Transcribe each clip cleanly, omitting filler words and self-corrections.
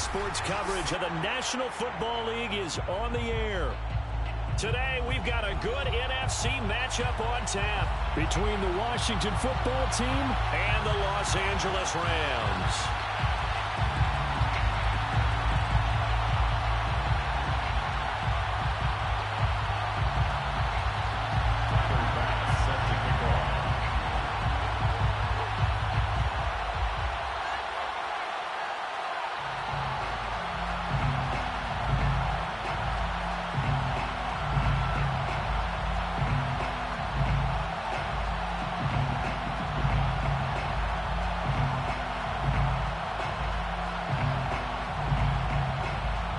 Sports coverage of the National Football League is on the air. Today, we've got a good NFC matchup on tap between the Washington Football Team and the Los Angeles Rams.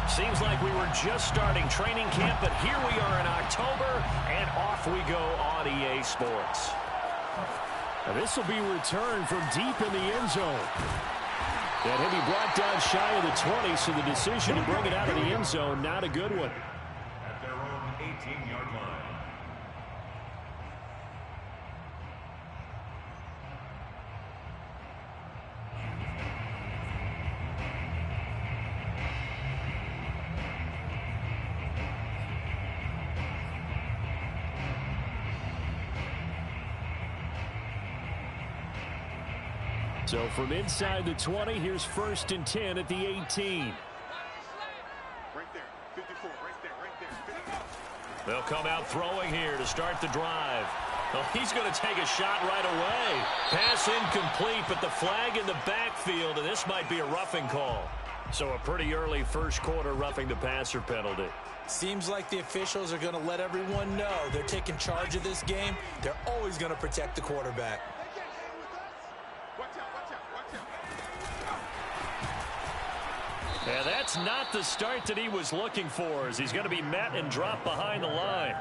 Seems like we were just starting training camp, but here we are in October, and off we go on EA Sports. Now this will be returned from deep in the end zone. That hit be brought down shy of the 20, so the decision to bring it out of the end zone, not a good one. At their own 18-yard line. So from inside the 20, here's 1st and 10 at the 18. Right there, 54, right there, 54. They'll come out throwing here to start the drive. Well, he's going to take a shot right away. Pass incomplete, but the flag in the backfield, and this might be a roughing call. So a pretty early first quarter roughing the passer penalty. Seems like the officials are going to let everyone know they're taking charge of this game. They're always going to protect the quarterback. And that's not the start that he was looking for, as he's going to be met and dropped behind the line.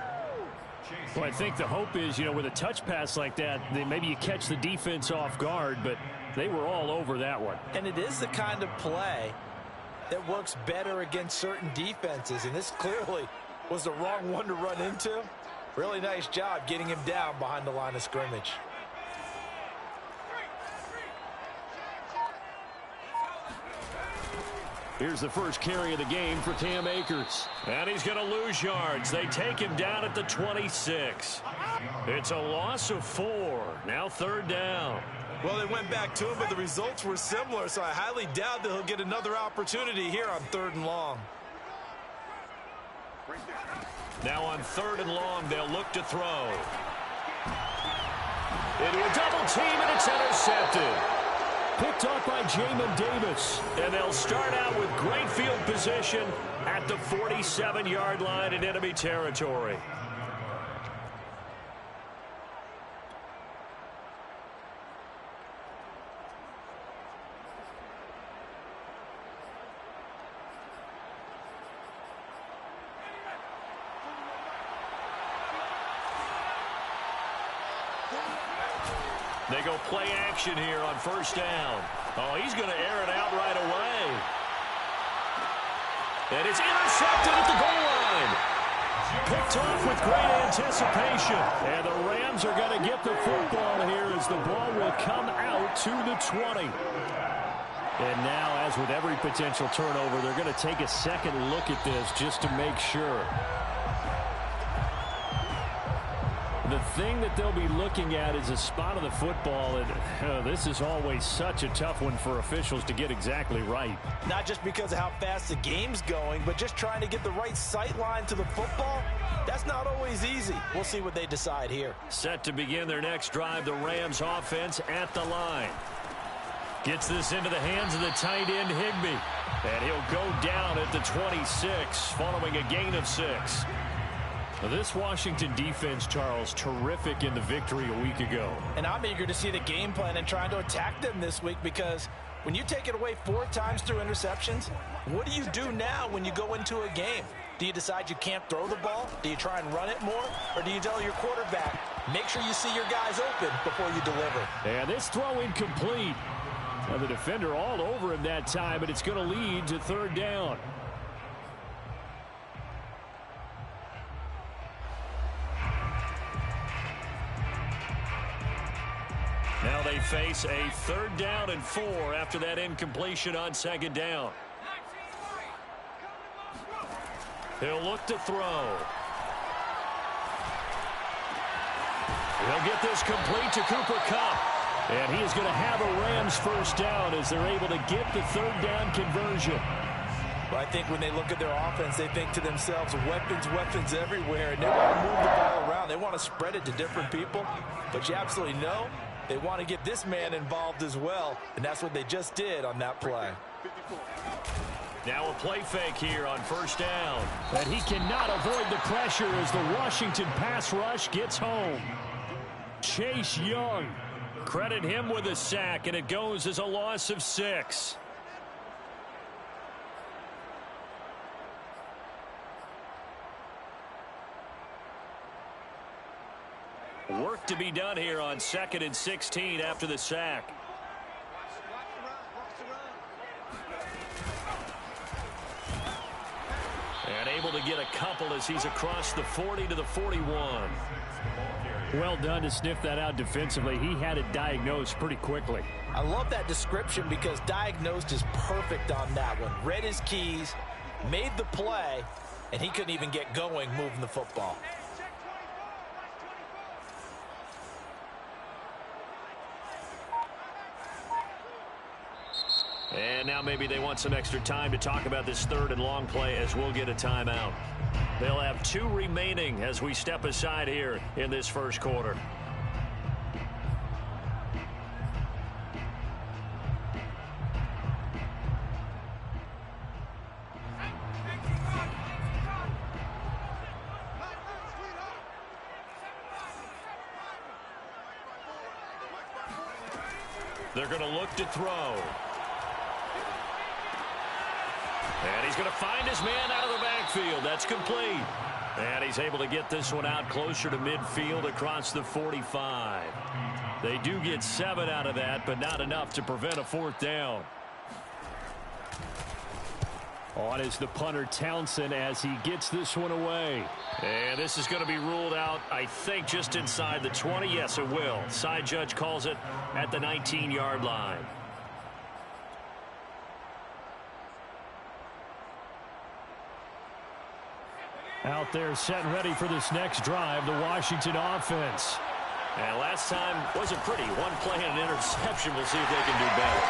Well, I think the hope is, with a touch pass like that, maybe you catch the defense off guard, but they were all over that one. And it is the kind of play that works better against certain defenses, and this clearly was the wrong one to run into. Really nice job getting him down behind the line of scrimmage. Here's the first carry of the game for Cam Akers. And he's going to lose yards. They take him down at the 26. It's a loss of 4. Now 3rd down. Well, they went back to him, but the results were similar, so I highly doubt that he'll get another opportunity here on 3rd and long. Now on 3rd and long, they'll look to throw. Into a double team, and it's intercepted. Picked off by Jamin Davis. And they'll start out with great field position at the 47-yard line in enemy territory. They go play action here on 1st down. Oh, he's going to air it out right away. And it's intercepted at the goal line. Picked off with great anticipation. And the Rams are going to get the football here as the ball will come out to the 20. And now, as with every potential turnover, they're going to take a second look at this just to make sure. The thing that they'll be looking at is a spot of the football, and this is always such a tough one for officials to get exactly right. Not just because of how fast the game's going, but just trying to get the right sight line to the football. That's not always easy. We'll see what they decide here. Set to begin their next drive, the Rams offense at the line. Gets this into the hands of the tight end, Higbee. And he'll go down at the 26, following a gain of 6. Now, this Washington defense, Charles, terrific in the victory a week ago. And I'm eager to see the game plan and trying to attack them this week, because when you take it away 4 times through interceptions, what do you do now when you go into a game? Do you decide you can't throw the ball? Do you try and run it more? Or do you tell your quarterback, make sure you see your guys open before you deliver? And this throw incomplete. Now the defender all over him that time, but it's going to lead to 3rd down. Now they face a 3rd down and 4 after that incompletion on 2nd down. He'll look to throw. He'll get this complete to Cooper Kupp. And he is going to have a Rams first down as they're able to get the third down conversion. Well, I think when they look at their offense, they think to themselves, weapons everywhere, and they want to move the ball around. They want to spread it to different people. But you absolutely know they want to get this man involved as well, and that's what they just did on that play. Now a play fake here on first down. And he cannot avoid the pressure as the Washington pass rush gets home. Chase Young. Credit him with a sack, and it goes as a loss of 6. Work to be done here on 2nd and 16 after the sack. And able to get a couple as he's across the 40 to the 41. Well done to sniff that out defensively. He had it diagnosed pretty quickly. I love that description because diagnosed is perfect on that one. Read his keys, made the play, and he couldn't even get going moving the football. And now maybe they want some extra time to talk about this third and long play as we'll get a timeout. They'll have 2 remaining as we step aside here in this first quarter. They're going to look to throw. And he's going to find his man out of the backfield. That's complete. And he's able to get this one out closer to midfield across the 45. They do get 7 out of that, but not enough to prevent a 4th down. On is the punter Townsend as he gets this one away. And this is going to be ruled out, I think, just inside the 20. Yes, it will. Side judge calls it at the 19-yard line. Out there set and ready for this next drive, the Washington offense. And last time wasn't pretty. 1 play and an interception. We'll see if they can do better.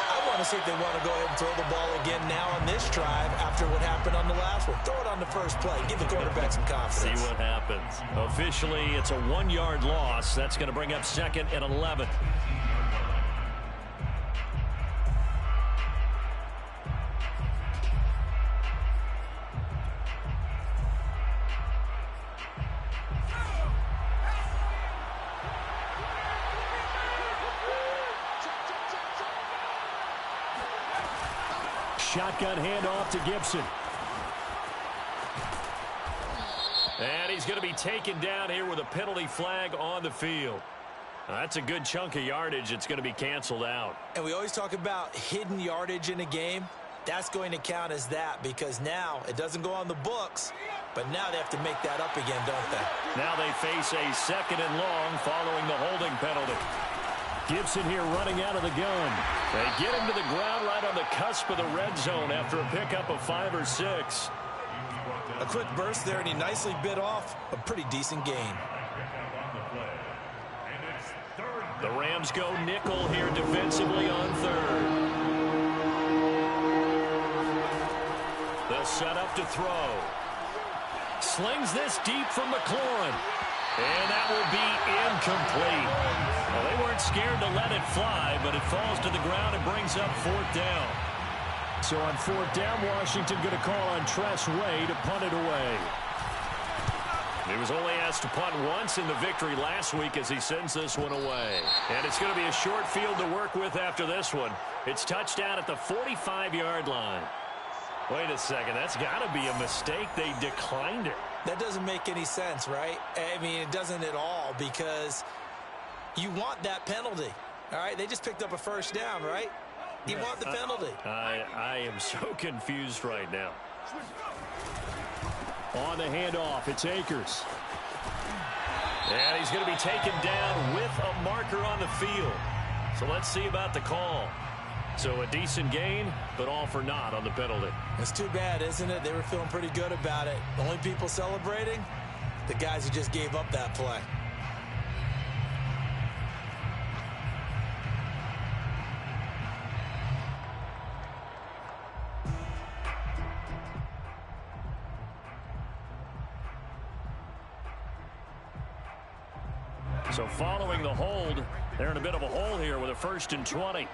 I want to see if they want to go ahead and throw the ball again now on this drive after what happened on the last one. Throw it on the first play. Give the quarterback some confidence. See what happens. Officially, it's a 1-yard loss. That's going to bring up 2nd and 11. Shotgun handoff to Gibson. And he's going to be taken down here with a penalty flag on the field. That's a good chunk of yardage. It's going to be canceled out. And we always talk about hidden yardage in a game. That's going to count as that because now it doesn't go on the books, but now they have to make that up again, don't they? Now they face a 2nd and long following the holding penalty. Gibson here running out of the gun. They get him to the ground right on the cusp of the red zone after a pickup of 5 or 6. A quick burst there, and he nicely bit off a pretty decent gain. The Rams go nickel here defensively on 3rd. They'll set up to throw. Slings this deep from McLaurin. And that will be incomplete. Well, they weren't scared to let it fly, but it falls to the ground and brings up 4th down. So on 4th down, Washington going to call on Tress Way to punt it away. He was only asked to punt once in the victory last week as he sends this one away. And it's going to be a short field to work with after this one. It's touchdown at the 45-yard line. Wait a second. That's got to be a mistake. They declined it. That doesn't make any sense, right? I mean, it doesn't at all because you want that penalty. All right, they just picked up a first down, right? You want the penalty. I am so confused right now. On the handoff, it's Akers. And he's going to be taken down with a marker on the field. So let's see about the call. So a decent gain, but all for naught on the penalty. It's too bad, isn't it? They were feeling pretty good about it. The only people celebrating, the guys who just gave up that play. So following the hold, they're in a bit of a hole here with a 1st and 20.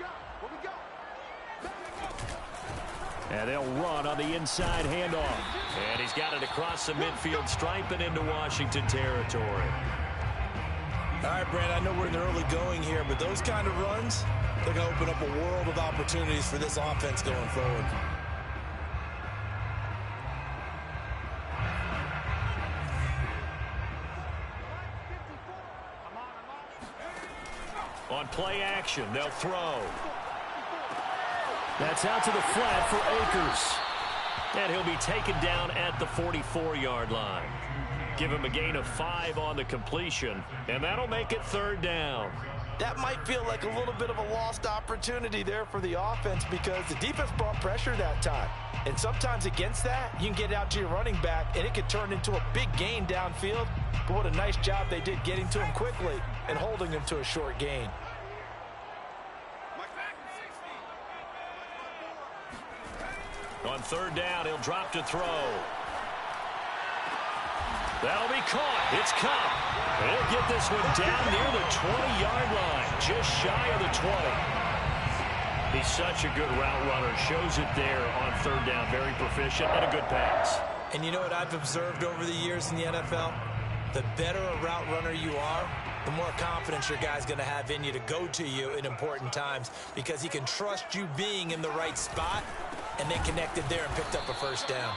And they'll run on the inside handoff. And he's got it across the midfield stripe and into Washington territory. All right, Brand, I know we're in the early going here, but those kind of runs, they're going to open up a world of opportunities for this offense going forward. On play action, they'll throw. That's out to the flat for Akers. And he'll be taken down at the 44-yard line. Give him a gain of 5 on the completion, and that'll make it 3rd down. That might feel like a little bit of a lost opportunity there for the offense because the defense brought pressure that time. And sometimes against that, you can get out to your running back, and it could turn into a big gain downfield. But what a nice job they did getting to him quickly and holding him to a short gain. On 3rd down, he'll drop to throw. That'll be caught. It's Cup. He'll get this one down near the 20-yard line, just shy of the 20. He's such a good route runner. Shows it there on 3rd down. Very proficient and a good pass. And you know what I've observed over the years in the NFL? The better a route runner you are, the more confidence your guy's going to have in you to go to you in important times because he can trust you being in the right spot, and they connected there and picked up a 1st down.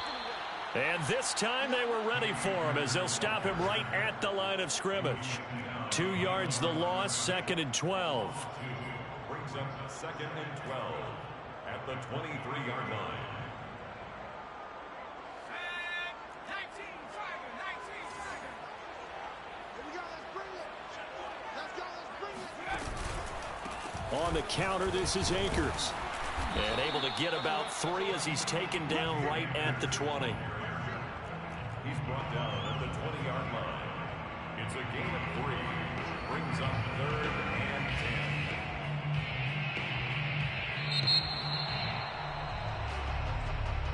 And this time they were ready for him as they'll stop him right at the line of scrimmage. 2 yards the loss, 2nd and 12. Brings up 2nd and 12 at the 23-yard line. On the counter, this is Akers. And able to get about 3 as he's taken down right at the 20. He's brought down at the 20-yard line. It's a gain of 3. Brings up 3rd and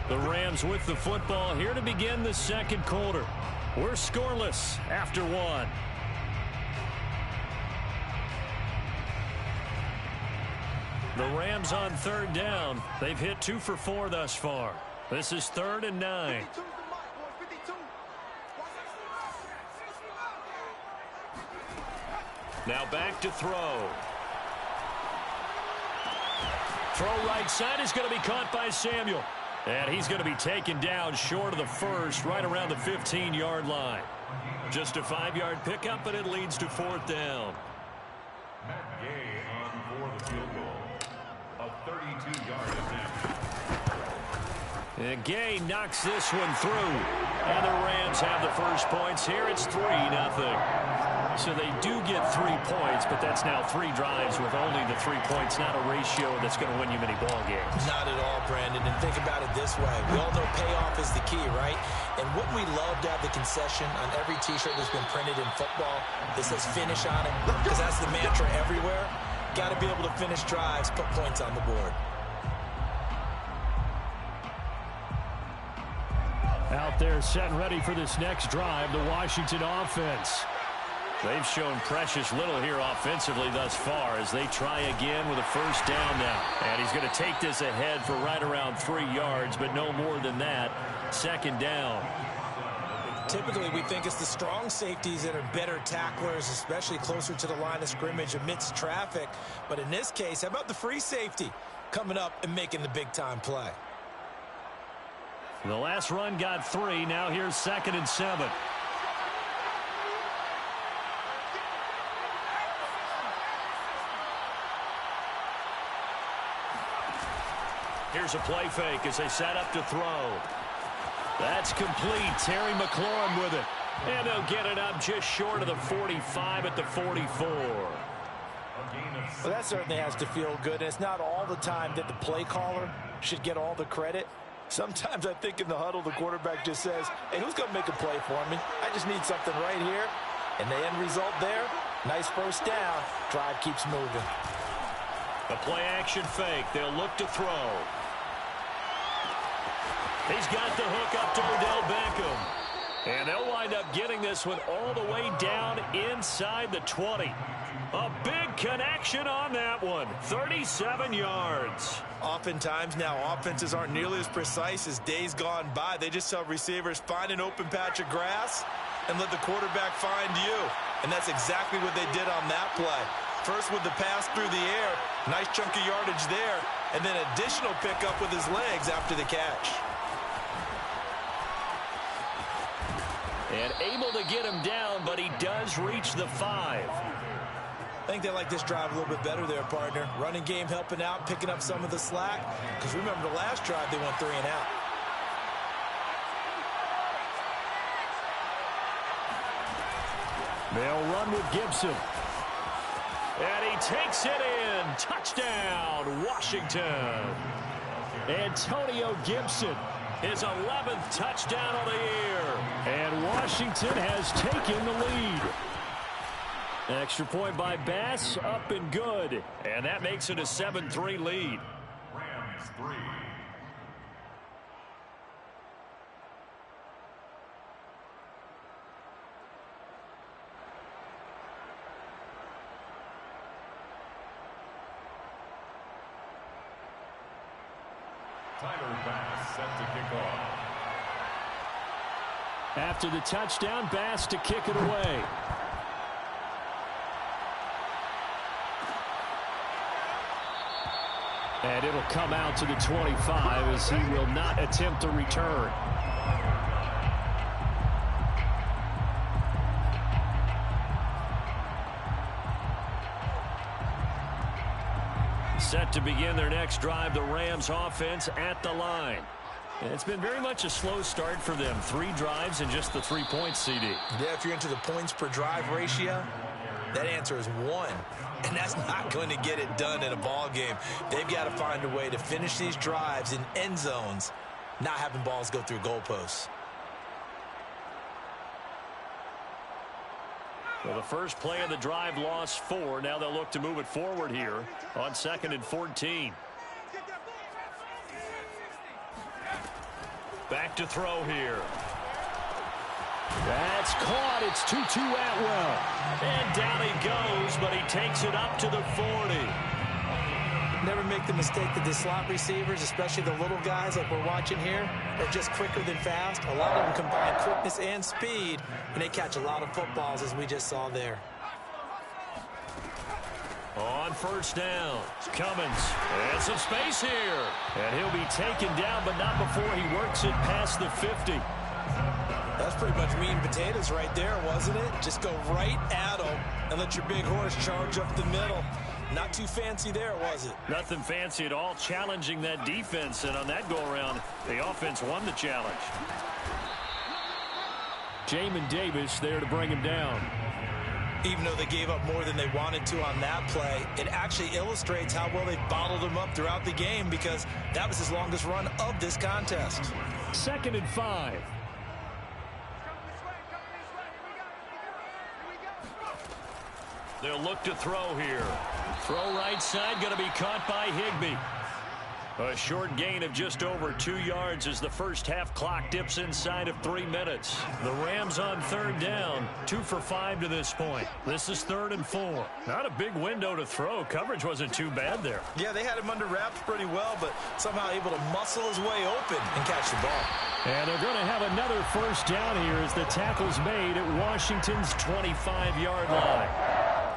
10. The Rams with the football here to begin the 2nd quarter. We're scoreless after 1. The Rams on 3rd down. They've hit 2 for 4 thus far. This is 3rd and 9. Now back to throw. Throw right side is going to be caught by Samuel. And he's going to be taken down short of the 1st, right around the 15-yard line. Just a 5-yard pickup, and it leads to 4th down. Matt Gay on for the field goal. A 32-yard attempt. And Gay knocks this one through. And the Rams have the first points here. It's 3-0. So they do get 3 points, but that's now 3 drives with only the 3 points, not a ratio that's going to win you many ball games. Not at all, Brandon. And think about it this way. We all know payoff is the key, right? And wouldn't we love to have the concession on every T-shirt that's been printed in football that says finish on it? Because that's the mantra everywhere. Got to be able to finish drives, put points on the board. Out there set and ready for this next drive, the Washington offense. They've shown precious little here offensively thus far as they try again with a 1st down now. And he's going to take this ahead for right around 3 yards, but no more than that. 2nd down. Typically, we think it's the strong safeties that are better tacklers, especially closer to the line of scrimmage amidst traffic. But in this case, how about the free safety coming up and making the big-time play? The last run got 3. Now here's 2nd and 7. Here's a play fake as they set up to throw. That's complete. Terry McLaurin with it. And they'll get it up just short of the 45 at the 44. A gain of pass. Well, that certainly has to feel good. And it's not all the time that the play caller should get all the credit. Sometimes I think in the huddle, the quarterback just says, hey, who's going to make a play for me? I just need something right here. And the end result there, nice first down. Drive keeps moving. The play action fake. They'll look to throw. He's got the hook up to Odell Beckham. And they'll wind up getting this one all the way down inside the 20. A big connection on that one. 37 yards. Oftentimes now, offenses aren't nearly as precise as days gone by. They just tell receivers, find an open patch of grass and let the quarterback find you. And that's exactly what they did on that play. First with the pass through the air, nice chunk of yardage there, and then additional pickup with his legs after the catch. And able to get him down, but he does reach the 5. I think they like this drive a little bit better there, partner. Running game helping out, picking up some of the slack. Because remember the last drive, they went 3 and out. They'll run with Gibson. And he takes it in. Touchdown, Washington. Antonio Gibson. His 11th touchdown of the year. And Washington has taken the lead. Extra point by Bass, up and good. And that makes it a 7-3 lead. Rams 3. Tyler Bass set to kick off. After the touchdown, Bass to kick it away. And it'll come out to the 25 as he will not attempt to return. Set to begin their next drive, the Rams offense at the line. And it's been very much a slow start for them. 3 drives and just the 3 points, CD. Yeah, if you're into the points per drive ratio, that answer is 1. And that's not going to get it done in a ball game. They've got to find a way to finish these drives in end zones, not having balls go through goalposts. Well, the first play of the drive lost 4. Now they'll look to move it forward here on 2nd and 14. Back to throw here. That's caught. It's Tutu Atwell. And down he goes, but he takes it up to the 40. Never make the mistake that the slot receivers, especially the little guys like we're watching here, are just quicker than fast. A lot of them combine quickness and speed, and they catch a lot of footballs, as we just saw there. On first down, Cummins. And some space here. And he'll be taken down, but not before he works it past the 50. That's pretty much meat and potatoes right there, wasn't it? Just go right at him and let your big horse charge up the middle. Not too fancy there, was it? Nothing fancy at all, challenging that defense. And on that go-around, the offense won the challenge. Jamin Davis there to bring him down. Even though they gave up more than they wanted to on that play, it actually illustrates how well they bottled him up throughout the game, because that was his longest run of this contest. 2nd and 5. They'll look to throw here. Throw right side, going to be caught by Higbee. A short gain of just over 2 yards as the first half clock dips inside of 3 minutes. The Rams on 3rd down, 2 for 5 to this point. This is 3rd and 4. Not a big window to throw. Coverage wasn't too bad there. Yeah, they had him under wraps pretty well, but somehow able to muscle his way open and catch the ball. And they're going to have another first down here as the tackle's made at Washington's 25-yard line.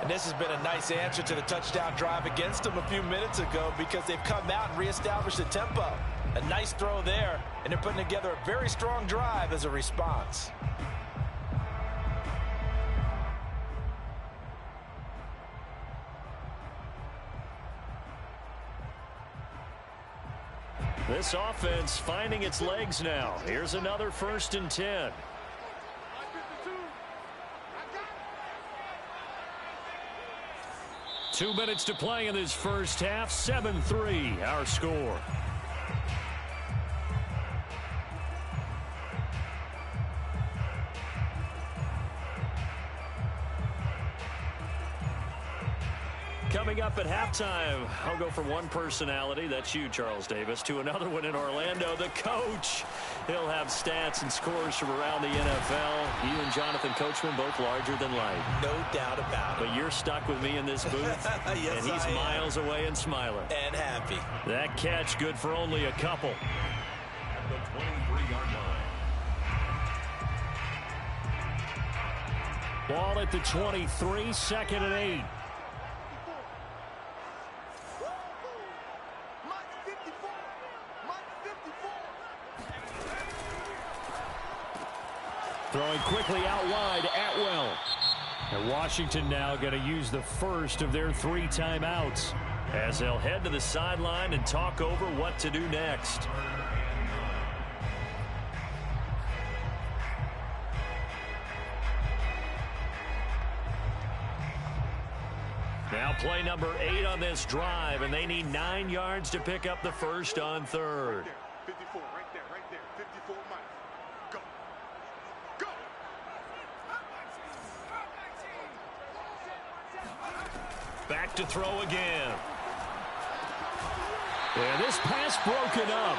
And this has been a nice answer to the touchdown drive against them a few minutes ago, because they've come out and reestablished the tempo. A nice throw there, and they're putting together a very strong drive as a response. This offense finding its legs now. Here's another 1st and 10. 2 minutes to play in this first half. 7-3 our score. Coming up at halftime, I'll go from one personality, that's you, Charles Davis, to another one in Orlando, the coach. He'll have stats and scores from around the NFL. You and Jonathan Coachman, both larger than life. No doubt about it. But you're stuck with me in this booth, yes, and he's miles away and smiling. And happy. That catch good for only a couple. At the 23-yard line. Ball at the 23, 2nd and 8. Throwing quickly out wide, Atwell. And Washington now going to use the first of their 3 timeouts as they'll head to the sideline and talk over what to do next. Now play number 8 on this drive, and they need 9 yards to pick up the first on 3rd. 54, right there, 54 Mike. Go. Go. Back to throw again. And this pass broken up.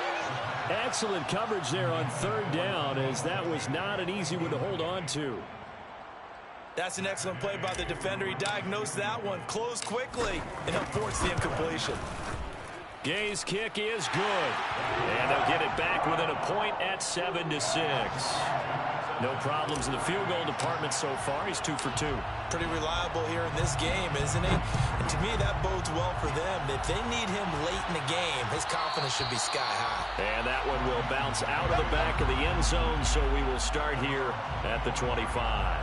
Excellent coverage there on 3rd down, as that was not an easy one to hold on to. That's an excellent play by the defender. He diagnosed that one, closed quickly, and helped force the incompletion. Gay's kick is good. And they'll get it back within a point at 7-6. No problems in the field goal department so far. He's 2 for 2. Pretty reliable here in this game, isn't he? And to me, that bodes well for them. If they need him late in the game, his confidence should be sky high. And that one will bounce out of the back of the end zone, so we will start here at the 25.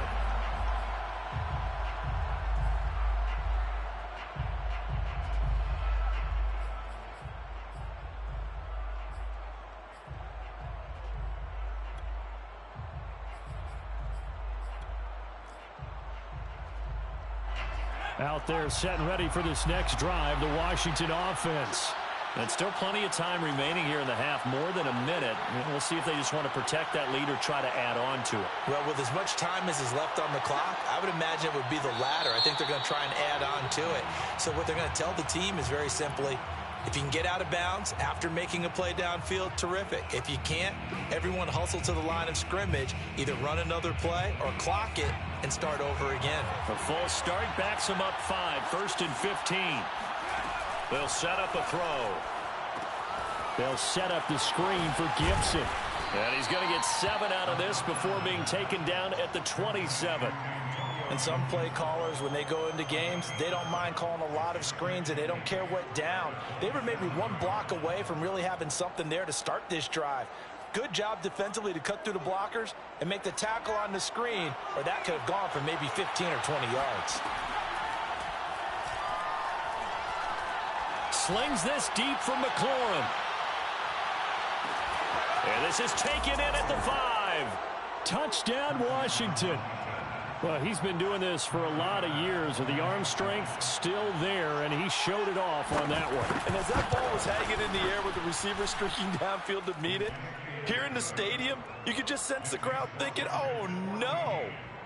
Out there set and ready for this next drive, the Washington offense. And still plenty of time remaining here in the half, more than a minute. We'll see if they just want to protect that lead or try to add on to it. Well, with as much time as is left on the clock, I would imagine it would be the latter. I think they're going to try and add on to it. So what they're going to tell the team is very simply, if you can get out of bounds after making a play downfield, terrific. If you can't, everyone hustle to the line of scrimmage, either run another play or clock it and start over again. A false start backs them up 5, 1st and 15. They'll set up a throw. They'll set up the screen for Gibson. And he's going to get 7 out of this before being taken down at the 27. And some play callers, when they go into games, they don't mind calling a lot of screens, and they don't care what down. They were maybe 1 block away from really having something there to start this drive. Good job defensively to cut through the blockers and make the tackle on the screen, or that could have gone for maybe 15 or 20 yards. Slings this deep from McLaurin. And this is taken in at the 5. Touchdown, Washington. Well, he's been doing this for a lot of years, with the arm strength still there, and he showed it off on that one. And as that ball was hanging in the air with the receiver streaking downfield to meet it, here in the stadium, you could just sense the crowd thinking, oh, no.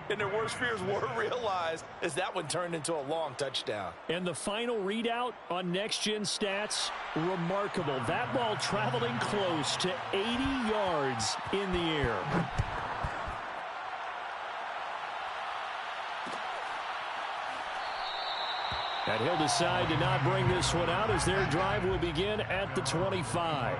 And their worst fears were realized as that one turned into a long touchdown. And the final readout on next-gen stats, remarkable. That ball traveling close to 80 yards in the air. And he'll decide to not bring this one out as their drive will begin at the 25.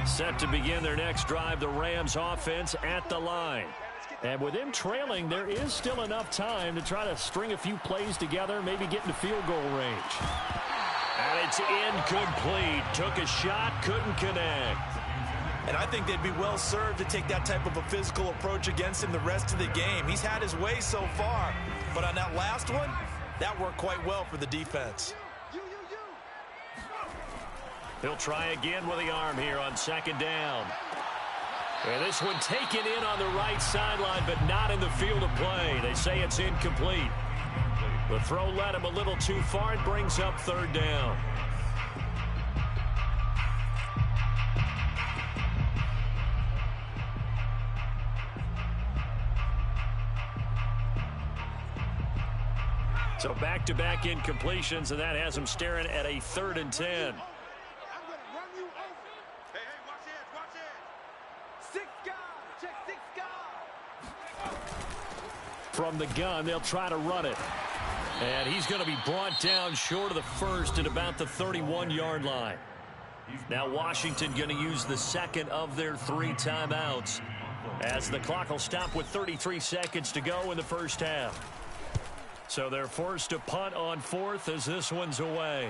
Set to begin their next drive, the Rams offense at the line. And with him trailing, there is still enough time to try to string a few plays together, maybe get into field goal range. And it's incomplete. Took a shot, couldn't connect. And I think they'd be well served to take that type of a physical approach against him the rest of the game. He's had his way so far, but on that last one, that worked quite well for the defense. He'll try again with the arm here on second down. And this one taken in on the right sideline, but not in the field of play. They say it's incomplete. The throw led him a little too far and brings up third down. So back-to-back incompletions, and that has him staring at a 3rd and 10. From the gun, they'll try to run it. And he's going to be brought down short of the first at about the 31-yard line. Now Washington going to use the second of their 3 timeouts as the clock will stop with 33 seconds to go in the first half. So they're forced to punt on 4th as this one's away.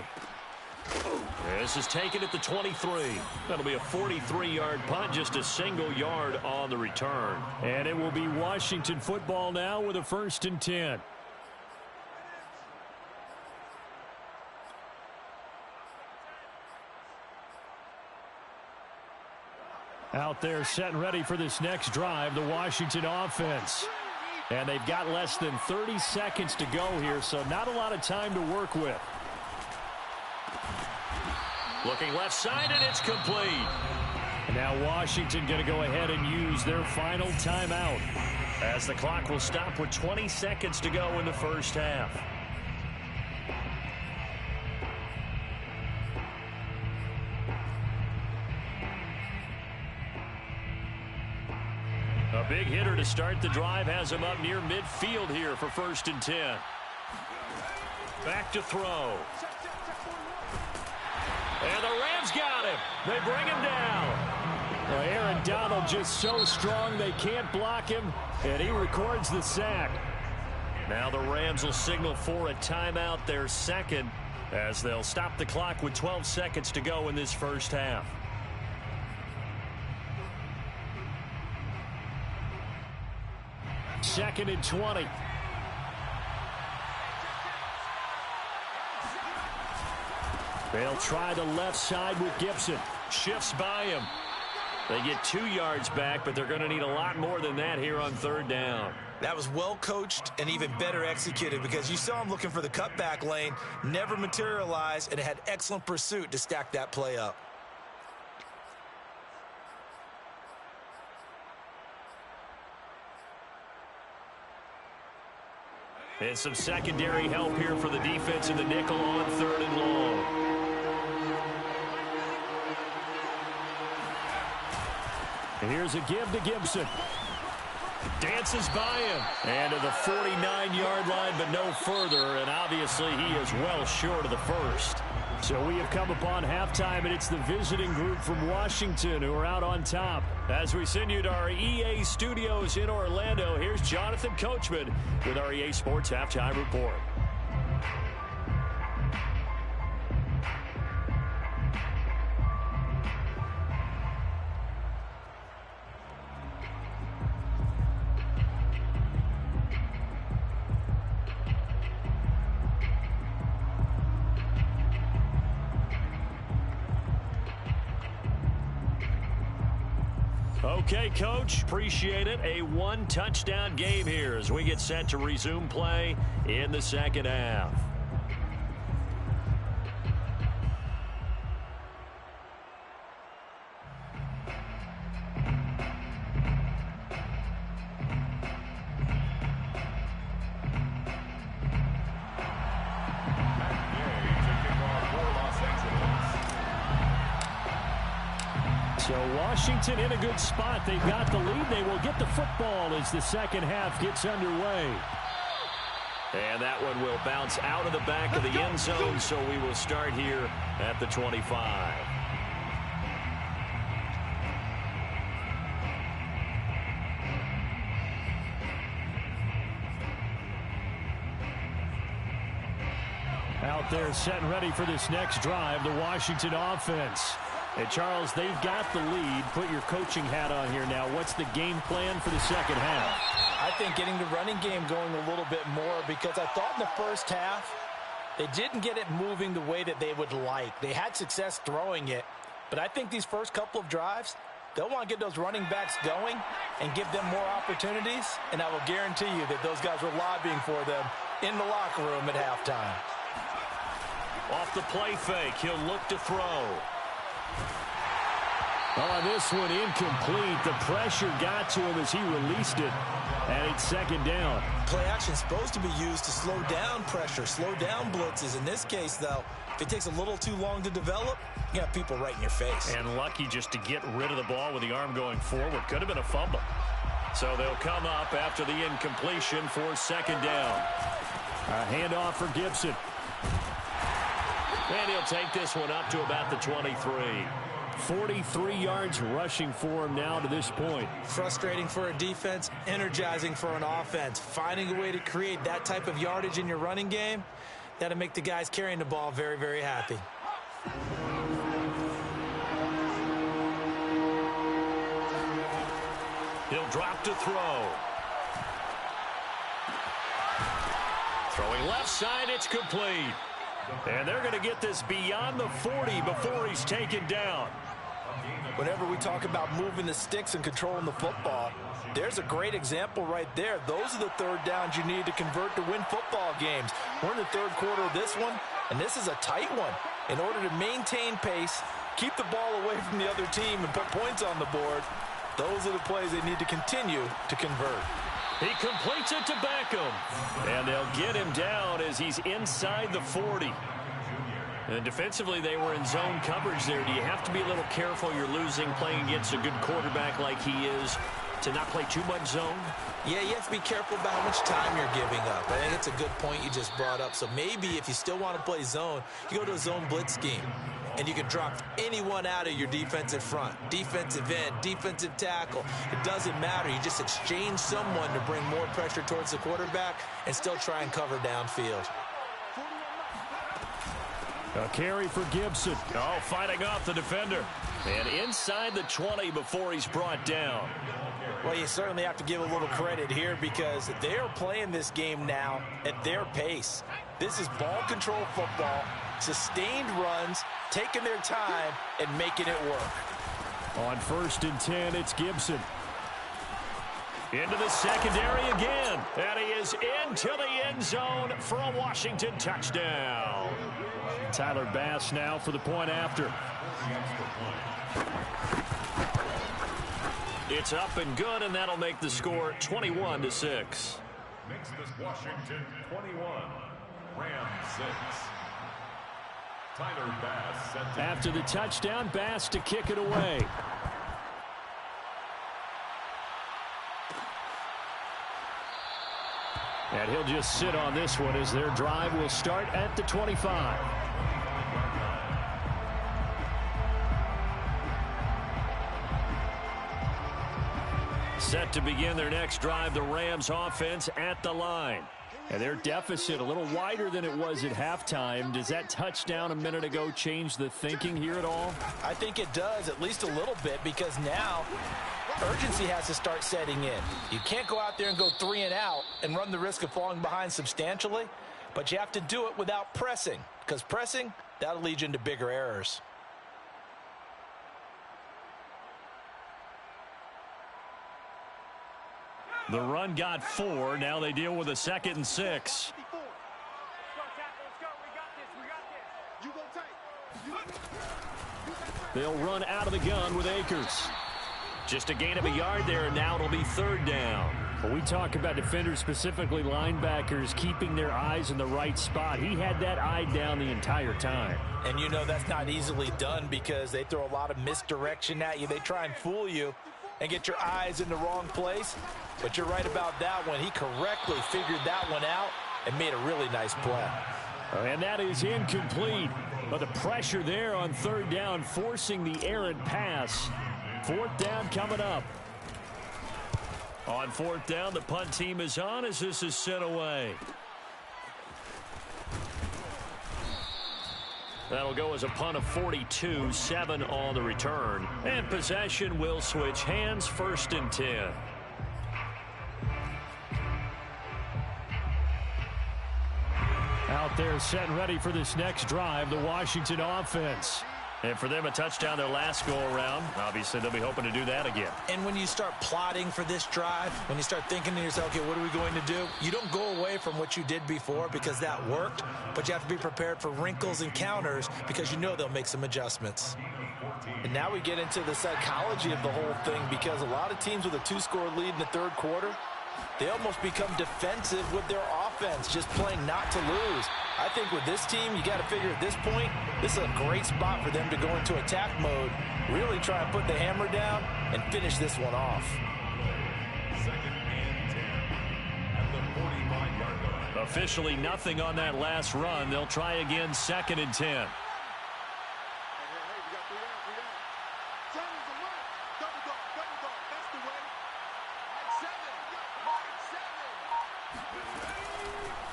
This is taken at the 23. That'll be a 43-yard punt, just a single yard on the return. And it will be Washington football now with a 1st and 10. Out there set and ready for this next drive, the Washington offense. And they've got less than 30 seconds to go here, so not a lot of time to work with. Looking left side, and it's complete. And now Washington going to go ahead and use their final timeout, as the clock will stop with 20 seconds to go in the first half. A big hitter to start the drive has him up near midfield here for 1st and 10. Back to throw. And the Rams got him. They bring him down. Well, Aaron Donald just so strong they can't block him, and he records the sack. Now the Rams will signal for a timeout, their second, as they'll stop the clock with 12 seconds to go in this first half. Second and 20. They'll try the left side with Gibson. Shifts by him. They get 2 yards back, but they're going to need a lot more than that here on 3rd down. That was well coached and even better executed, because you saw him looking for the cutback lane, never materialized, and had excellent pursuit to stack that play up. And some secondary help here for the defense in the nickel on 3rd and long. And here's a give to Gibson. Dances by him. And to the 49-yard line, but no further. And obviously he is well short of the first. So we have come upon halftime, and it's the visiting group from Washington who are out on top. As we send you to our EA studios in Orlando, here's Jonathan Coachman with our EA Sports Halftime Report. Okay, Coach, appreciate it. A 1-touchdown game here as we get set to resume play in the second half. So Washington in a good spot. They've got the lead. They will get the football as the second half gets underway. And that one will bounce out of the back of the end zone, so we will start here at the 25. Out there set and ready for this next drive, the Washington offense. And Charles, they've got the lead. Put your coaching hat on here now. What's the game plan for the second half? I think getting the running game going a little bit more, because I thought in the first half they didn't get it moving the way that they would like. They had success throwing it, but I think these first couple of drives, they'll want to get those running backs going and give them more opportunities, and I will guarantee you that those guys were lobbying for them in the locker room at halftime. Off the play fake, he'll look to throw. Oh, this one incomplete. The pressure got to him as he released it. And it's second down. Play action is supposed to be used to slow down pressure, slow down blitzes. In this case, though, if it takes a little too long to develop, you got people right in your face. And lucky just to get rid of the ball with the arm going forward. Could have been a fumble. So they'll come up after the incompletion for second down. A handoff for Gibson. And he'll take this one up to about the 23. 43 yards rushing for him now to this point. Frustrating for a defense, energizing for an offense. Finding a way to create that type of yardage in your running game, that'll make the guys carrying the ball very, very happy. He'll drop to throw. Throwing left side, it's complete. And they're going to get this beyond the 40 before he's taken down. Whenever we talk about moving the sticks and controlling the football, there's a great example right there. Those are the third downs you need to convert to win football games. We're in the third quarter of this one, and this is a tight one. In order to maintain pace, keep the ball away from the other team, and put points on the board, those are the plays they need to continue to convert. He completes it to Beckham. And they'll get him down as he's inside the 40. And defensively, they were in zone coverage there. Do you have to be a little careful? You're losing playing against a good quarterback like he is to not play too much zone? Yeah, you have to be careful about how much time you're giving up. I think it's a good point you just brought up. So maybe if you still want to play zone, you go to a zone blitz scheme. And you can drop anyone out of your defensive front. Defensive end, defensive tackle. It doesn't matter. You just exchange someone to bring more pressure towards the quarterback and still try and cover downfield. A carry for Gibson. Oh, fighting off the defender. And inside the 20 before he's brought down. Well, you certainly have to give a little credit here because they're playing this game now at their pace. This is ball control football, sustained runs, taking their time and making it work. On 1st and 10, it's Gibson. Into the secondary again. And he is into the end zone for a Washington touchdown. Tyler Bass now for the point after. It's up and good, and that'll make the score 21-6. Makes this Washington 21, Rams 6. Tyler Bass set to... After the touchdown, Bass to kick it away. And he'll just sit on this one as their drive will start at the 25. Set to begin their next drive, the Rams offense at the line. And their deficit a little wider than it was at halftime. Does that touchdown a minute ago change the thinking here at all? I think it does, at least a little bit, because now urgency has to start setting in. You can't go out there and go 3 and out and run the risk of falling behind substantially, but you have to do it without pressing, because pressing, that'll lead you into bigger errors. The run got 4. Now they deal with a 2nd and 6. They'll run out of the gun with Akers. Just a gain of a yard there, and now it'll be 3rd down. When we talk about defenders, specifically linebackers, keeping their eyes in the right spot, he had that eye down the entire time. And you know that's not easily done because they throw a lot of misdirection at you. They try and fool you and get your eyes in the wrong place. But you're right about that one. He correctly figured that one out and made a really nice play. And that is incomplete. But the pressure there on 3rd down, forcing the errant pass. 4th down coming up. On 4th down, the punt team is on as this is sent away. That'll go as a punt of 42, 7 on the return. And possession will switch hands, 1st and 10. Out there set and ready for this next drive, the Washington offense. And for them, a touchdown their last go-around. Obviously, they'll be hoping to do that again. And when you start plotting for this drive, when you start thinking to yourself, okay, what are we going to do? You don't go away from what you did before because that worked, but you have to be prepared for wrinkles and counters because you know they'll make some adjustments. And now we get into the psychology of the whole thing because a lot of teams with a 2-score lead in the third quarter, they almost become defensive with their offense, just playing not to lose. I think with this team, you got to figure at this point, this is a great spot for them to go into attack mode, really try and put the hammer down and finish this one off. 2nd and 10 at the 45-yard line. Officially nothing on that last run. They'll try again, 2nd and 10. Hey, we got 3 down. Seven's a mark. Double dog. That's the way. Mark 7.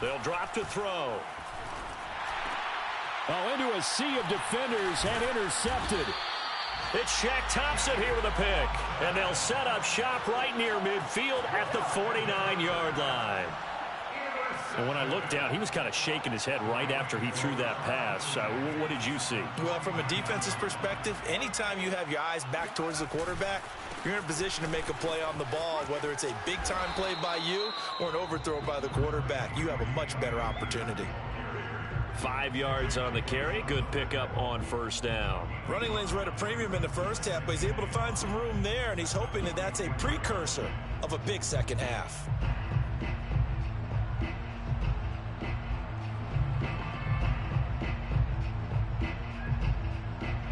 They'll drop to throw. Oh, into a sea of defenders and intercepted. It's Shaq Thompson here with a pick. And they'll set up shop right near midfield at the 49-yard line. And when I looked down, he was kind of shaking his head right after he threw that pass. What did you see? Well, from a defense's perspective, anytime you have your eyes back towards the quarterback, you're in a position to make a play on the ball, whether it's a big-time play by you or an overthrow by the quarterback. You have a much better opportunity. 5 yards on the carry. Good pickup on 1st down. Running lanes were at a premium in the first half, but he's able to find some room there, and he's hoping that that's a precursor of a big second half.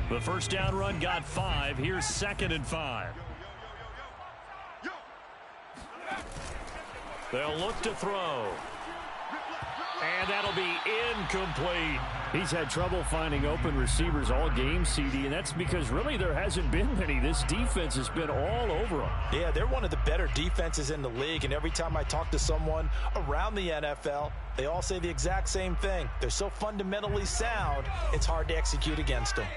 The 1st down run got 5. Here's 2nd and 5. They'll look to throw. And that'll be incomplete. He's had trouble finding open receivers all game, CD, and that's because really there hasn't been many. This defense has been all over them. Yeah, they're one of the better defenses in the league, and every time I talk to someone around the NFL, they all say the exact same thing. They're so fundamentally sound, it's hard to execute against them.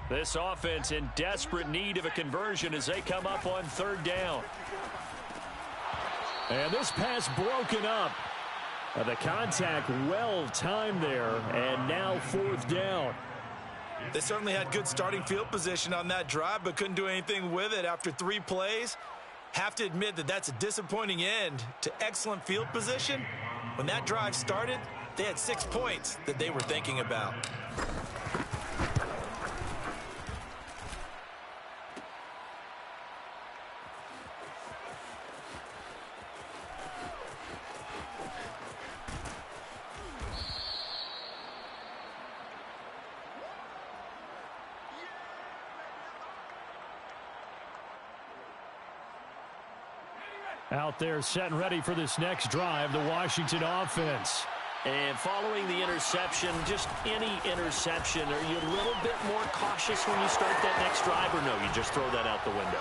This offense in desperate need of a conversion as they come up on 3rd down. And this pass broken up. The contact well timed there, and now 4th down. They certainly had good starting field position on that drive, but couldn't do anything with it after 3 plays. Have to admit that that's a disappointing end to excellent field position. When that drive started, they had 6 points that they were thinking about. Out there set and ready for this next drive, the Washington offense. And following the interception, just any interception, are you a little bit more cautious when you start that next drive, or no, you just throw that out the window?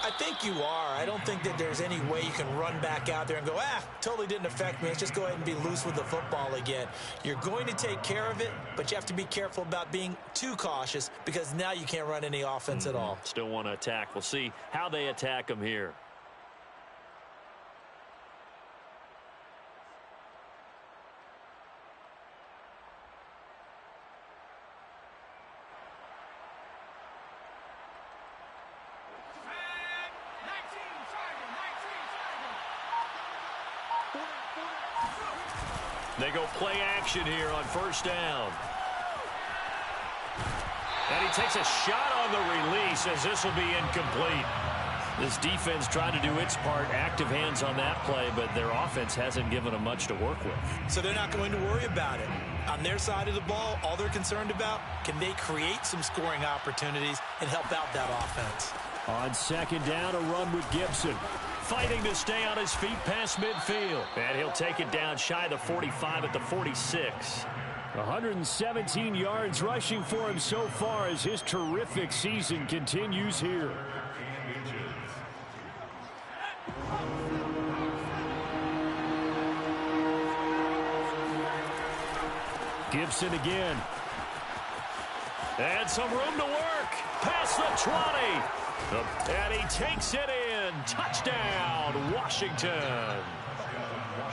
I think you are. I don't think that there's any way you can run back out there and go, totally didn't affect me. Let's just go ahead and be loose with the football again. You're going to take care of it, but you have to be careful about being too cautious because now you can't run any offense at all. Still want to attack. We'll see how they attack them here. They go play action here on 1st down. And he takes a shot on the release as this will be incomplete. This defense tried to do its part, active hands on that play, but their offense hasn't given them much to work with. So they're not going to worry about it. On their side of the ball, all they're concerned about, can they create some scoring opportunities and help out that offense? On 2nd down, a run with Gibson. Fighting to stay on his feet past midfield. And he'll take it down shy of the 45 at the 46. 117 yards rushing for him so far as his terrific season continues here. Gibson again. And some room to work. Past the 20. And he takes it in. Touchdown, Washington.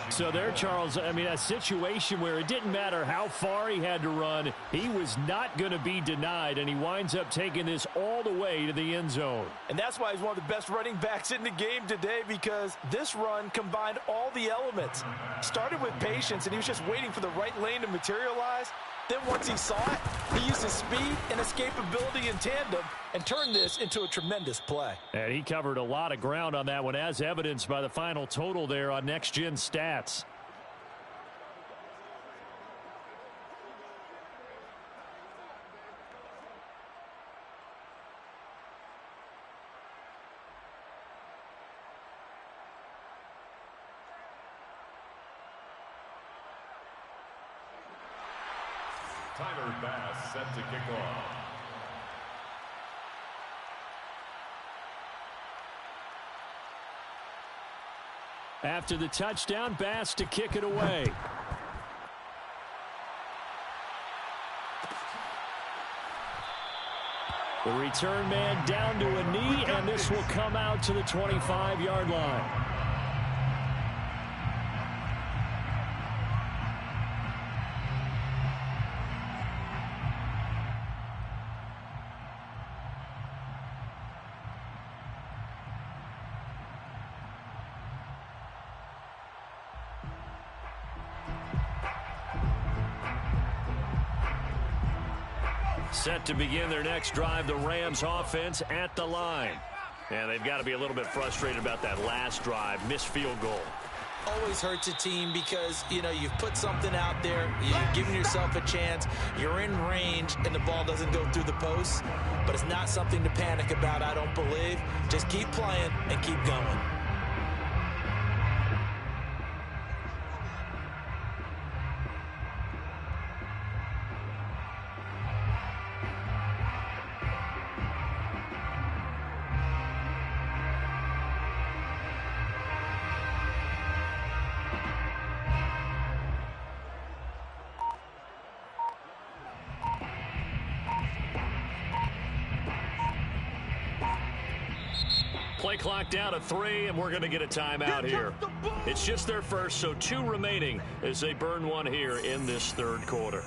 So there, Charles, I mean, a situation where it didn't matter how far he had to run. He was not going to be denied, and he winds up taking this all the way to the end zone. And that's why he's one of the best running backs in the game today, because this run combined all the elements. Started with patience, and he was just waiting for the right lane to materialize. Then once he saw it, he used his speed and escapability in tandem and turned this into a tremendous play. And he covered a lot of ground on that one, as evidenced by the final total there on Next Gen Stats. Tyler Bass set to kick off. After the touchdown, Bass to kick it away. The return man down to a knee, and this will come out to the 25-yard line. Set to begin their next drive, the Rams offense at the line. And they've got to be a little bit frustrated about that last drive, missed field goal. Always hurts a team because, you know, you've put something out there, you're giving yourself a chance, you're in range, and the ball doesn't go through the post. But it's not something to panic about, I don't believe. Just keep playing and keep going. Play clock down to 3, and we're going to get a timeout here. It's just their first, so 2 remaining as they burn one here in this third quarter.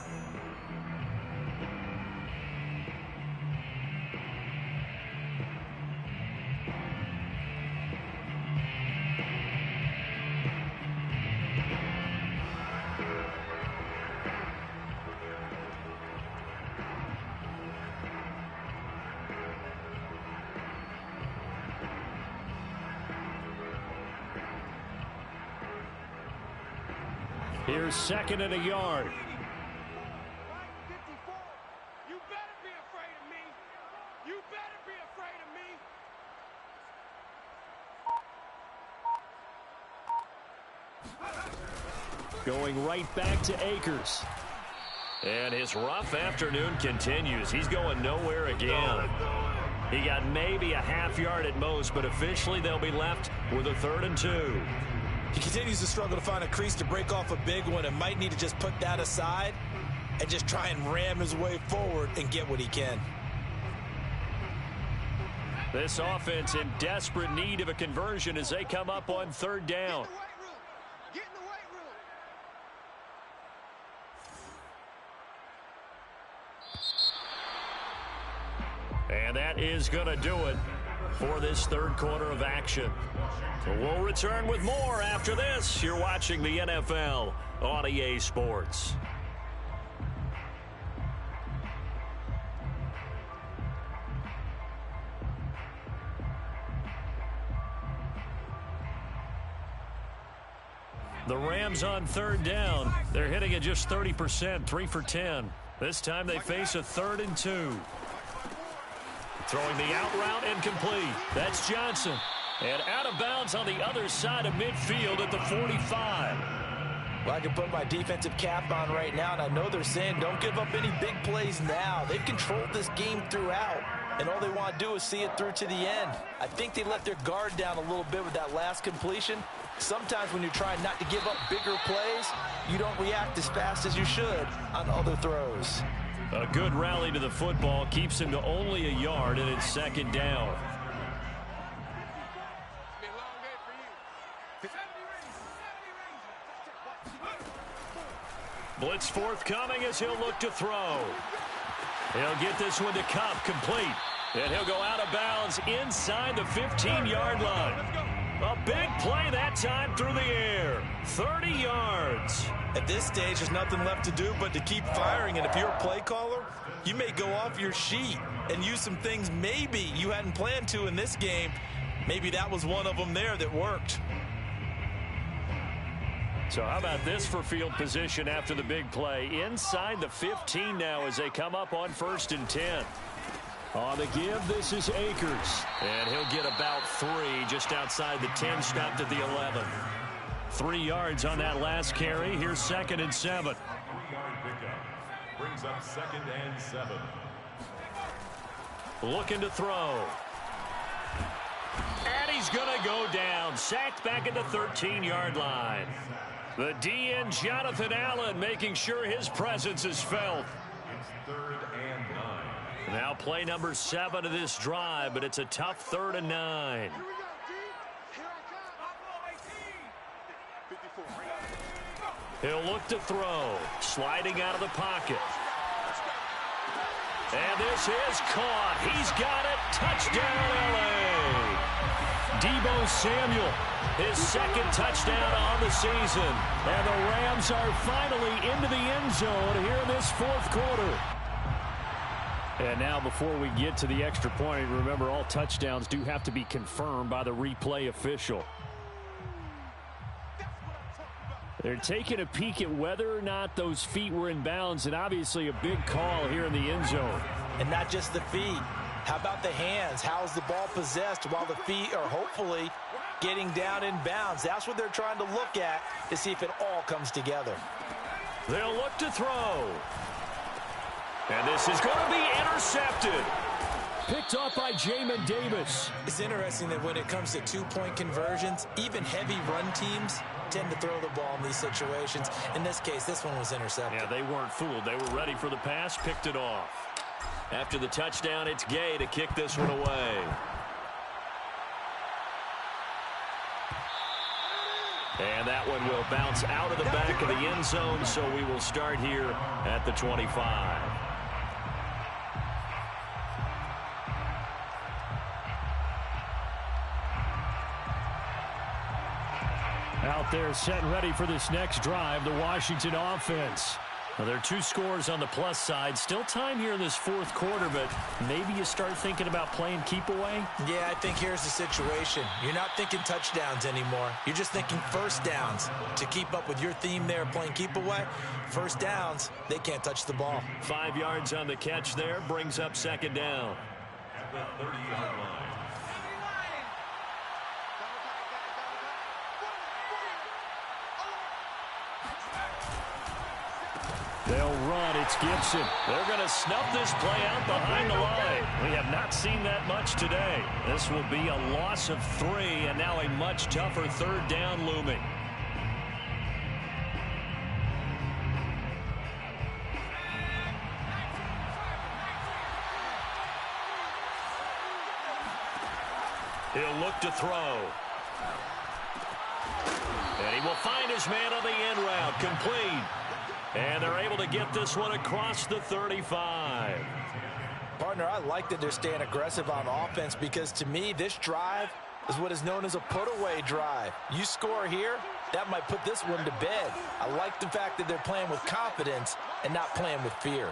Here's second and a yard. 54. You better be afraid of me. You better be afraid of me. Going right back to Akers. And his rough afternoon continues. He's going nowhere again. He got maybe a half yard at most, but officially they'll be left with a 3rd and 2. He continues to struggle to find a crease to break off a big one and might need to just put that aside and just try and ram his way forward and get what he can. This offense in desperate need of a conversion as they come up on 3rd down. Get in the weight room. And that is going to do it for this third quarter of action. So we'll return with more after this. You're watching the NFL on EA Sports. The Rams on 3rd down. They're hitting at just 30%, 3 for 10. This time they face a 3rd and 2. Throwing the out route incomplete. That's Johnson. And out of bounds on the other side of midfield at the 45. Well, I can put my defensive cap on right now, and I know they're saying don't give up any big plays now. They've controlled this game throughout, and all they want to do is see it through to the end. I think they let their guard down a little bit with that last completion. Sometimes when you're trying not to give up bigger plays, you don't react as fast as you should on other throws. A good rally to the football keeps him to only a yard, and it's second down. Blitz forthcoming as he'll look to throw. He'll get this one to Cup, complete. And he'll go out of bounds inside the 15-yard line. A big play that time through the air. 30 yards. At this stage, there's nothing left to do but to keep firing. And if you're a play caller, you may go off your sheet and use some things maybe you hadn't planned to in this game. Maybe that was one of them there that worked. So how about this for field position after the big play? Inside the 15 now as they come up on 1st and 10. On the give, this is Akers. And he'll get about 3 just outside the 10, stopped at the 11. 3 yards on that last carry. Here's 2nd and 7. 3-yard pickup. Brings up 2nd and 7. Looking to throw. And he's going to go down. Sacked back at the 13-yard line. The DN, Jonathan Allen, making sure his presence is felt. It's 3rd and 9. Now play number 7 of this drive, but it's a tough 3rd and 9. He'll look to throw. Sliding out of the pocket. And this is caught. He's got it. Touchdown, L.A. Deebo Samuel, his 2nd touchdown on the season. And the Rams are finally into the end zone here in this 4th quarter. And now before we get to the extra point, remember all touchdowns do have to be confirmed by the replay official. They're taking a peek at whether or not those feet were in bounds, and obviously a big call here in the end zone. And not just the feet. How about the hands? How's the ball possessed while the feet are hopefully getting down in bounds? That's what they're trying to look at to see if it all comes together. They'll look to throw. And this is going to be intercepted. Picked up by Jamin Davis. It's interesting that when it comes to 2-point conversions, even heavy run teams tend to throw the ball in these situations. In this case, this one was intercepted. Yeah, they weren't fooled. They were ready for the pass, picked it off. After the touchdown, it's Gay to kick this one away. And that one will bounce out of the back of the end zone, so we will start here at the 25. Out there set and ready for this next drive, the Washington offense. Well, there are 2 scores on the plus side. Still time here in this 4th quarter, but maybe you start thinking about playing keep away? Yeah, I think here's the situation. You're not thinking touchdowns anymore. You're just thinking first downs. To keep up with your theme there, playing keep away, first downs, they can't touch the ball. 5 yards on the catch there, brings up 2nd down. At the 30-yard line. They'll run. It's Gibson. They're going to snuff this play out behind the line. We have not seen that much today. This will be a loss of 3, and now a much tougher 3rd down looming. He'll look to throw. And he will find his man on the end route. Complete. And they're able to get this one across the 35. Partner, I like that they're staying aggressive on offense because to me, this drive is what is known as a put-away drive. You score here, that might put this one to bed. I like the fact that they're playing with confidence and not playing with fear.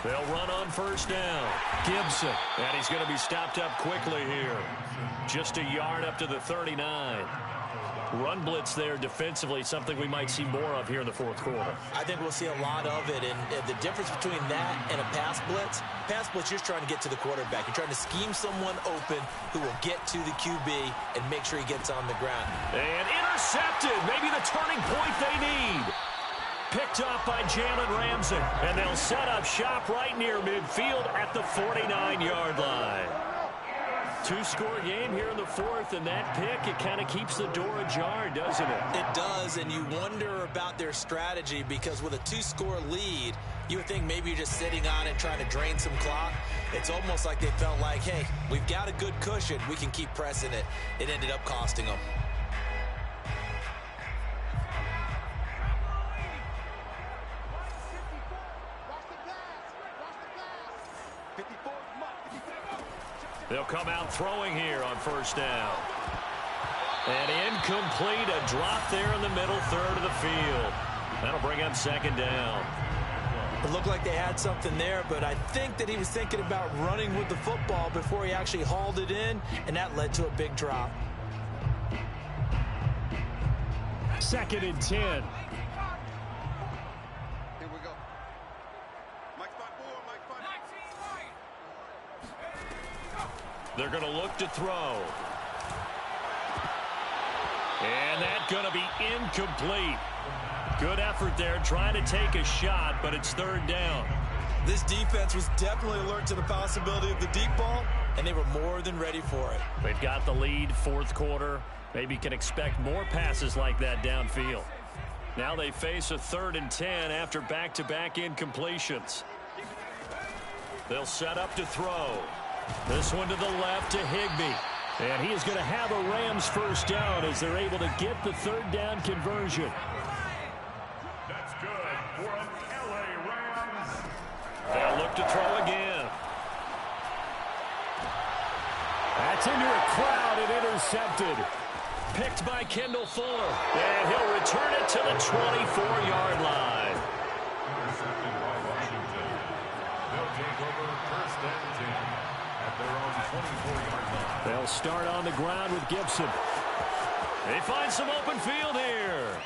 They'll run on 1st down. Gibson. And he's going to be stopped up quickly here. Just a yard up to the 39. Run blitz there defensively, something we might see more of here in the 4th quarter. I think we'll see a lot of it, and the difference between that and a pass blitz, you're just trying to get to the quarterback. You're trying to scheme someone open who will get to the QB and make sure he gets on the ground. And intercepted, maybe the turning point they need. Picked up by Jalen Ramsey, and they'll set up shop right near midfield at the 49-yard line. two-score game here in the fourth, and that pick, it kind of keeps the door ajar, doesn't it? It does, and you wonder about their strategy because with a two-score lead, you would think maybe you're just sitting on it trying to drain some clock. It's almost like they felt like, hey, we've got a good cushion. We can keep pressing it. It ended up costing them. They'll come out throwing here on first down. And incomplete, a drop there in the middle third of the field. That'll bring up second down. It looked like they had something there, but I think that he was thinking about running with the football before he actually hauled it in, and that led to a big drop. 2nd and 10. Here we go. Mike spot 4, Mike spot. They're going to look to throw. And that's going to be incomplete. Good effort there trying to take a shot, but it's third down. This defense was definitely alert to the possibility of the deep ball, and they were more than ready for it. They've got the lead, fourth quarter. Maybe can expect more passes like that downfield. Now they face a 3rd and 10 after back-to-back incompletions. They'll set up to throw. This one to the left to Higbee. And he is going to have a Rams first down as they're able to get the third down conversion. That's good for an LA Rams. They'll look to throw again. That's into a crowd and intercepted. Picked by Kendall Fuller. And he'll return it to the 24-yard line. Intercepted by Washington. They'll take over first and 10 at their own 24-yard line. They'll start on the ground with Gibson. They find some open field here.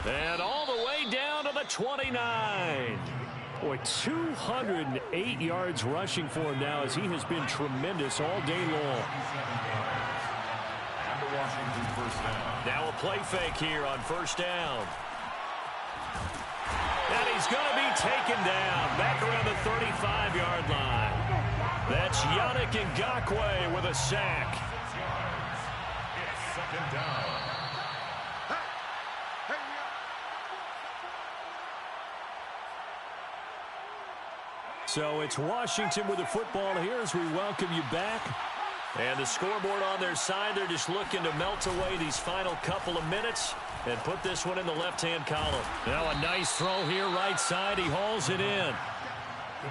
And all the way down to the 29. Boy, 208 yards rushing for him now as he has been tremendous all day long. And the Washington first down. Now a play fake here on first down. And he's going to be taken down back around the 35-yard line. That's Yannick Ngakoue with a sack. It's second down. So it's Washington with the football here as we welcome you back. And the scoreboard on their side, they're just looking to melt away these final couple of minutes and put this one in the left-hand column. Now a nice throw here right side. He hauls it in.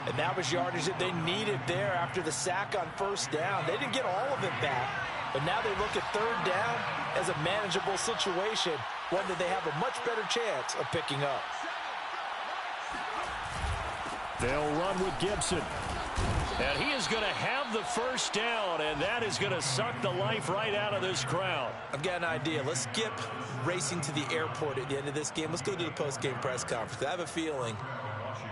And that was yardage that they needed there after the sack on first down. They didn't get all of it back, but now they look at third down as a manageable situation, one that they have a much better chance of picking up. They'll run with Gibson. And he is going to have the first down, and that is going to suck the life right out of this crowd. I've got an idea. Let's skip racing to the airport at the end of this game. Let's go to the post-game press conference. I have a feeling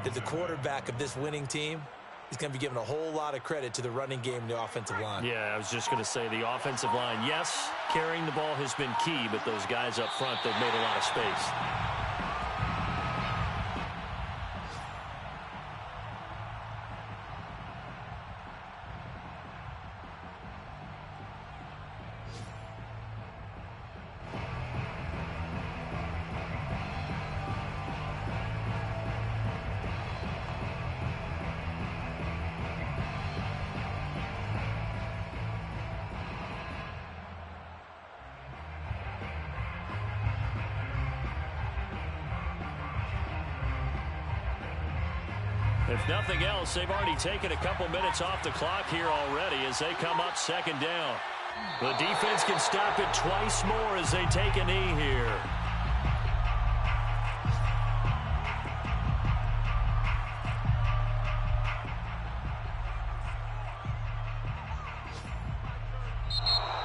that the quarterback of this winning team is going to be given a whole lot of credit to the running game and the offensive line. Yeah, I was just going to say the offensive line, yes, carrying the ball has been key, but those guys up front, they've made a lot of space. If nothing else, they've already taken a couple minutes off the clock here already as they come up second down. The defense can stop it twice more as they take a knee here.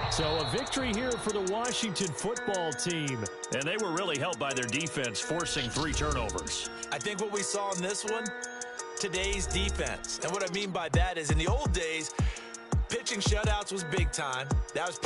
So a victory here for the Washington football team. And they were really helped by their defense, forcing 3 turnovers. I think what we saw in this one, today's defense. And what I mean by that is in the old days, pitching shutouts was big time. That was